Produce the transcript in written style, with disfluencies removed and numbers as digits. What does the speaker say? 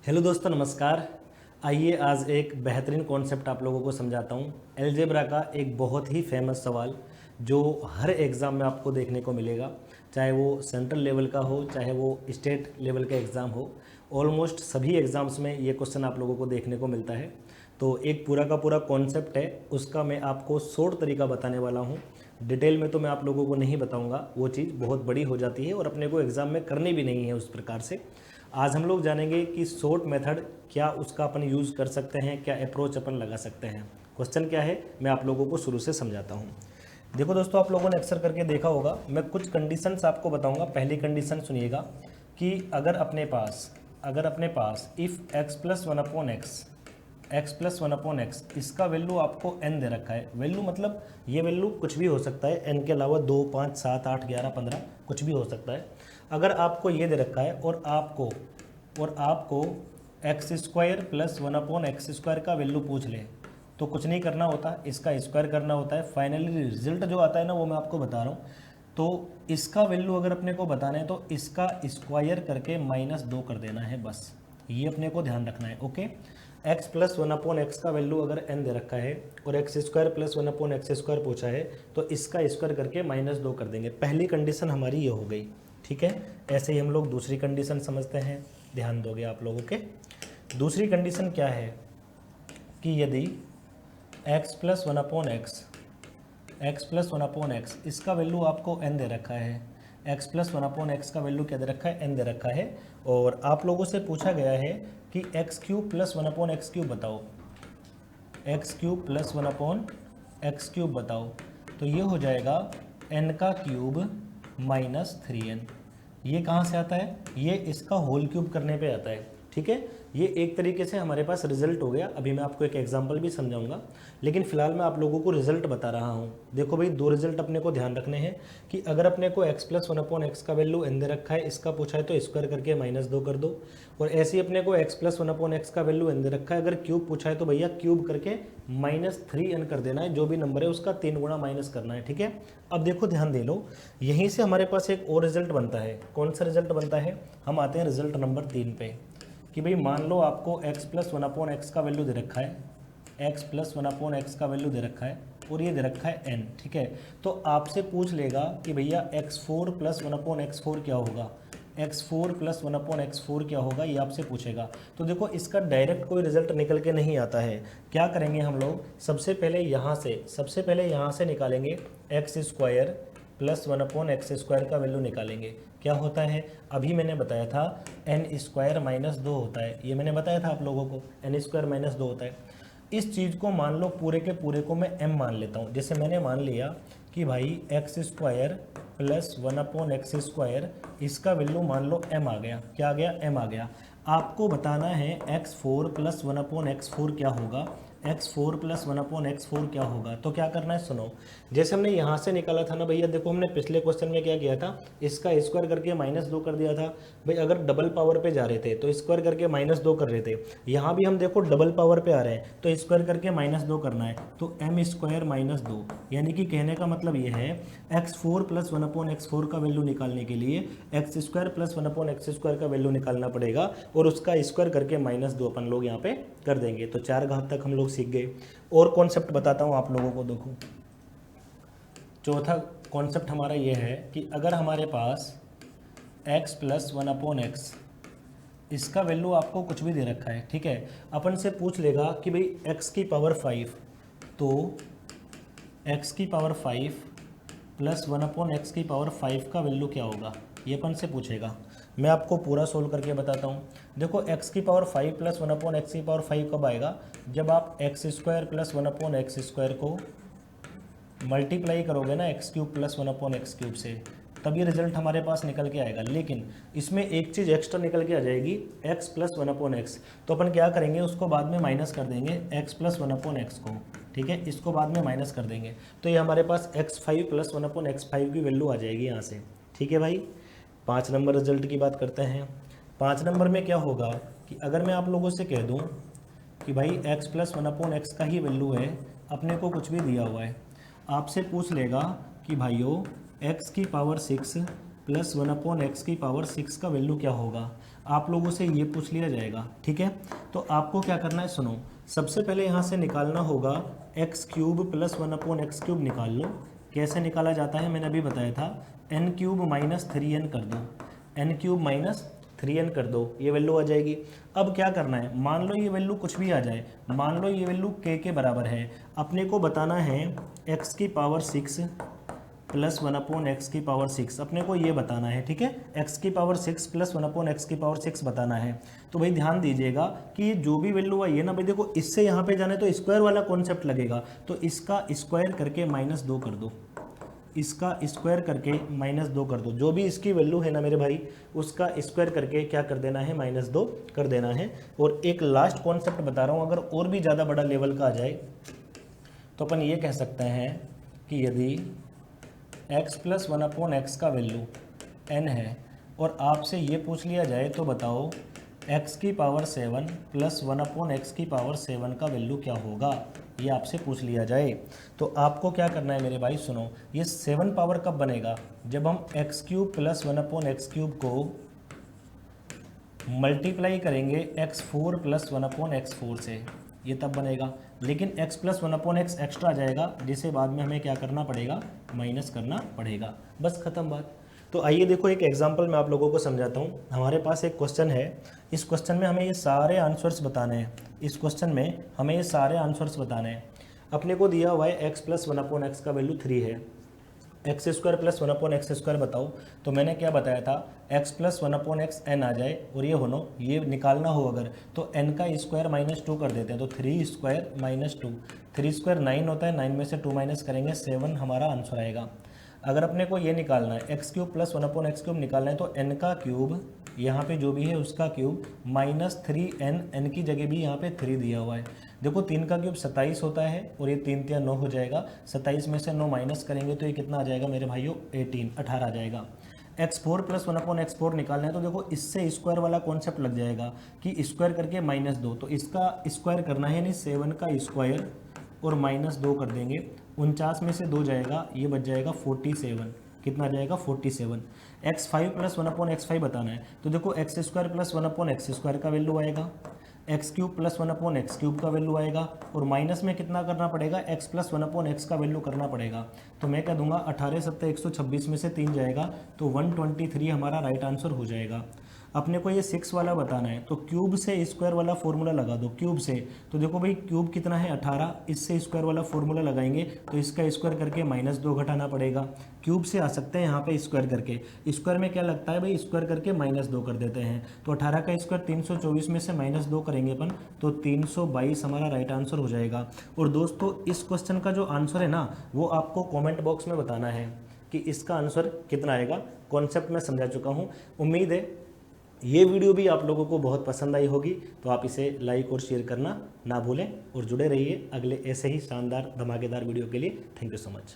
Hello दोस्तों, नमस्कार। आइए आज एक बेहतरीन कॉन्सेप्ट आप लोगों को समझाता हूँ। अलजेब्रा का एक बहुत ही फेमस सवाल जो हर एग्ज़ाम में आपको देखने को मिलेगा, चाहे वो सेंट्रल लेवल का हो, चाहे वो स्टेट लेवल का एग्ज़ाम हो। ऑलमोस्ट सभी एग्ज़ाम्स में ये क्वेश्चन आप लोगों को देखने को मिलता है। तो एक पूरा का पूरा कॉन्सेप्ट है, उसका मैं आपको शॉर्ट तरीका बताने वाला हूँ। डिटेल में तो मैं आप लोगों को नहीं बताऊँगा, वो चीज़ बहुत बड़ी हो जाती है और अपने को एग्ज़ाम में करनी भी नहीं है उस प्रकार से। आज हम लोग जानेंगे कि शॉर्ट मेथड क्या, उसका अपन यूज़ कर सकते हैं, क्या अप्रोच अपन लगा सकते हैं। क्वेश्चन क्या है, मैं आप लोगों को शुरू से समझाता हूँ। देखो दोस्तों, आप लोगों ने अक्सर करके देखा होगा, मैं कुछ कंडीशंस आपको बताऊंगा। पहली कंडीशन सुनिएगा कि अगर अपने पास if X plus one upon X इसका वैल्यू आपको n दे रखा है। वैल्यू मतलब ये वैल्यू कुछ भी हो सकता है, n के अलावा 2, 5, 7, 8, 11, 15 कुछ भी हो सकता है। अगर आपको ये दे रखा है और आपको x square plus one upon x square का वैल्यू पूछ ले, तो कुछ नहीं करना होता, इसका स्क्वायर करना होता है। फाइनली रिजल्ट जो आता है ना, वो मैं आपको बता रहा हूँ। तो इसका वैल्यू अगर अपने को बताना है तो इसका स्क्वायर करके -2 कर देना है, बस ये अपने को ध्यान रखना है। Okay, x plus one upon x का वैल्यू अगर n दे रखा है और x square plus one upon x square पूछा है, तो इसका स्क्वायर करके -2 कर देंगे। पहली कंडीशन हमारी ये हो गई, ठीक है। ऐसे ही हम लोग दूसरी कंडीशन समझते हैं, ध्यान दोगे आप लोगों के। दूसरी कंडीशन क्या है कि यदि x plus one upon X इसका वैल्यू आपको n दे रखा है, x plus one upon x का वैल्यू क्या दे रखा है, n दे रखा है, और आप लोगों से पूछा गया है कि X cube plus one upon X cube बताओ, X cube plus one upon X cube बताओ। तो ये हो जाएगा n का क्यूब -3n। ये कहाँ से आता है, ये इसका होल क्यूब करने पे आता है, ठीक है। ये एक तरीके से हमारे पास रिजल्ट हो गया। अभी मैं आपको एक एग्जांपल भी समझाऊंगा, लेकिन फिलहाल मैं आप लोगों को रिजल्ट बता रहा हूँ। देखो भाई, दो रिजल्ट अपने को ध्यान रखने हैं कि अगर अपने को x plus one upon x का वैल्यू n दे रखा है, इसका पूछा है तो स्क्वायर करके -2 कर दो, और ऐसे ही अपने को x plus one upon x का वैल्यू n दे रखा है, अगर क्यूब पूछा है तो भैया क्यूब करके -3n कर देना है। जो भी नंबर है उसका 3 गुणा माइनस करना है, ठीक है। अब देखो, ध्यान दे लो, यहीं से हमारे पास एक और रिजल्ट बनता है। कौन सा रिजल्ट बनता है, हम आते हैं रिजल्ट नंबर 3 पे, कि भाई मान लो आपको x plus one upon x का वैल्यू दे रखा है, x plus one upon x का वैल्यू दे रखा है और ये दे रखा है n, ठीक है। तो आपसे पूछ लेगा कि भैया x4 plus one upon x4 क्या होगा, x4 plus one upon x4 क्या होगा, ये आपसे पूछेगा। तो देखो, इसका डायरेक्ट कोई रिजल्ट निकल के नहीं आता है। क्या करेंगे हम लोग, सबसे पहले यहाँ से निकालेंगे x square plus one upon x square का वैल्यू निकालेंगे। क्या होता है, अभी मैंने बताया था n स्क्वायर -2 होता है, ये मैंने बताया था आप लोगों को, n स्क्वायर -2 होता है। इस चीज़ को मान लो पूरे के पूरे को मैं m मान लेता हूँ। जैसे मैंने मान लिया कि भाई x square plus one upon x square, इसका वैल्यू मान लो m आ गया। क्या आ गया, m आ गया। आपको बताना है x4 plus one upon x4 क्या होगा, x4 plus one upon x4 क्या होगा। तो क्या करना है, सुनो, जैसे हमने यहाँ से निकाला था ना भैया, देखो हमने पिछले क्वेश्चन में क्या किया था, इसका स्क्वायर करके -2 कर दिया था। भाई अगर डबल पावर पे जा रहे थे तो स्क्वायर करके -2 कर रहे थे। यहाँ भी हम देखो डबल पावर पे आ रहे हैं तो स्क्वायर करके -2 करना है, तो m स्क्वायर -2, यानी कि कहने का मतलब ये है x4 plus one upon x4 का वैल्यू निकालने के लिए x square plus one upon x square का वैल्यू निकालना पड़ेगा, और उसका स्क्वायर करके -2 अपन लोग यहाँ पे कर देंगे। तो 4 घात तक हम लोग सीख गए। और कॉन्सेप्ट बताता हूँ आप लोगों को, देखो चौथा कॉन्सेप्ट हमारा ये है कि अगर हमारे पास x plus one upon X इसका वैल्यू आपको कुछ भी दे रखा है, ठीक है। अपन से पूछ लेगा कि भाई x की पावर 5, तो x की power 5 plus one upon x की पावर 5 का वैल्यू क्या होगा, ये अपन से पूछेगा। मैं आपको पूरा सोल्व करके बताता हूँ। देखो, x की power 5 plus one upon x की पावर 5 कब आएगा, जब आप x square plus one upon x square को मल्टीप्लाई करोगे ना x cube plus one upon X cube से, तब ये रिजल्ट हमारे पास निकल के आएगा। लेकिन इसमें एक चीज़ एक्स्ट्रा निकल के आ जाएगी, x plus one upon x. तो अपन क्या करेंगे, उसको बाद में माइनस कर देंगे x plus one upon x को, ठीक है, इसको बाद में माइनस कर देंगे। तो ये हमारे पास x5 plus one upon x5 की वैल्यू आ जाएगी यहाँ से, ठीक है भाई। 5 नंबर रिजल्ट की बात करते हैं। 5 नंबर में क्या होगा कि अगर मैं आप लोगों से कह दूँ कि भाई x plus one upon x का ही वैल्यू है, अपने को कुछ भी दिया हुआ है, आपसे पूछ लेगा कि भाइयों x की पावर 6 प्लस 1/x की पावर 6 का वैल्यू क्या होगा, आप लोगों से ये पूछ लिया जाएगा। ठीक है, तो आपको क्या करना है, सुनो, सबसे पहले यहाँ से निकालना होगा x³ प्लस 1/x³ निकाल लो। कैसे निकाला जाता है मैंने अभी बताया था, n³ माइनस 3n कर दो, n³ माइनस 3n कर दो, ये वैल्यू आ जाएगी। अब क्या करना है, मान लो ये वैल्यू कुछ भी आ जाए, मान लो ये वैल्यू k के बराबर है, अपने को बताना है x की पावर 6 प्लस 1/x की पावर 6, अपने को ये बताना है। ठीक है, x की पावर 6 प्लस 1/x की पावर 6 बताना है। तो भाई ध्यान दीजिएगा कि ये जो भी वैल्यू आई है ना भाई, देखो इससे यहाँ पे जाने तो स्क्वायर वाला कॉन्सेप्ट लगेगा, तो इसका स्क्वायर करके -2 कर दो, इसका स्क्वायर करके -2 कर दो, जो भी इसकी वैल्यू है ना मेरे भाई, उसका स्क्वायर करके क्या कर देना है, -2 कर देना है। और एक लास्ट कॉन्सेप्ट बता रहा हूँ, अगर और भी ज़्यादा बड़ा लेवल का आ जाए तो अपन ये कह सकते हैं कि यदि x प्लस 1/x का वैल्यू n है और आपसे ये पूछ लिया जाए तो बताओ x की पावर 7 प्लस 1/x की पावर 7 का वैल्यू क्या होगा, ये आपसे पूछ लिया जाए। तो आपको क्या करना है मेरे भाई, सुनो, ये 7 पावर कब बनेगा, जब हम x³ प्लस 1/x³ को मल्टीप्लाई करेंगे x4 प्लस 1/x4 से, ये तब बनेगा। लेकिन x प्लस 1/x एक्स्ट्रा आ जाएगा, जिसे बाद में हमें क्या करना पड़ेगा, माइनस करना पड़ेगा, बस खत्म बात। तो आइए देखो एक एग्जांपल मैं आप लोगों को समझाता हूँ। हमारे पास एक क्वेश्चन है, इस क्वेश्चन में हमें ये सारे आंसर्स बताने हैं, इस क्वेश्चन में हमें ये सारे आंसर्स बताने हैं। अपने को दिया हुआ है x प्लस 1/x का वैल्यू 3 है, x² प्लस 1/x² बताओ। तो मैंने क्या बताया था, x प्लस 1/x n आ जाए और ये होनो, ये निकालना हो अगर तो n का स्क्वायर -2 कर देते हैं, तो 3² -2, 3² 9 होता है, 9 में से 2 माइनस करेंगे 7 हमारा आंसर आएगा। अगर अपने को ये निकालना है x³ प्लस 1/x³ निकालना है तो n का क्यूब, यहाँ पे जो भी है उसका क्यूब, -3n, n की जगह भी यहाँ पे 3 दिया हुआ है। देखो 3 का क्यूब 27 होता है और ये 3 × 9 हो जाएगा, 27 में से 9 माइनस करेंगे तो ये कितना आ जाएगा मेरे भाइयों, 18 आ जाएगा। x4 प्लस 1/x4 निकालना है तो देखो इससे स्क्वायर वाला कॉन्सेप्ट लग जाएगा कि स्क्वायर करके -2, तो इसका स्क्वायर करना है, यानी 7 का स्क्वायर और -2 कर देंगे, 49 में से 2 जाएगा, ये बच जाएगा 47, कितना जाएगा 47। x5 प्लस 1/x5 बताना है तो देखो x² प्लस 1/x² का वैल्यू आएगा, x³ प्लस 1/x³ का वैल्यू आएगा, और माइनस में कितना करना पड़ेगा, x प्लस 1/x का वैल्यू करना पड़ेगा। तो मैं कह दूंगा 18 7 126 में से 3 जाएगा, तो 123 हमारा राइट आंसर हो जाएगा। अपने को ये 6 वाला बताना है तो क्यूब से स्क्वायर वाला फॉर्मूला लगा दो, क्यूब से, तो देखो भाई क्यूब कितना है 18, इससे स्क्वायर वाला फॉर्मूला लगाएंगे तो इसका स्क्वायर करके -2 घटाना पड़ेगा। क्यूब से आ सकते हैं यहाँ पे स्क्वायर करके, स्क्वायर में क्या लगता है भाई, स्क्वायर करके -2 कर देते हैं, तो 18 का स्क्वायर 324 में से -2 करेंगे अपन तो 322 हमारा राइट आंसर हो जाएगा। और दोस्तों इस क्वेश्चन का जो आंसर है ना, वो आपको कॉमेंट बॉक्स में बताना है कि इसका आंसर कितना आएगा। कॉन्सेप्ट मैं समझा चुका हूँ, उम्मीद है ये वीडियो भी आप लोगों को बहुत पसंद आई होगी, तो आप इसे लाइक और शेयर करना ना भूलें और जुड़े रहिए अगले ऐसे ही शानदार धमाकेदार वीडियो के लिए। Thank you so much.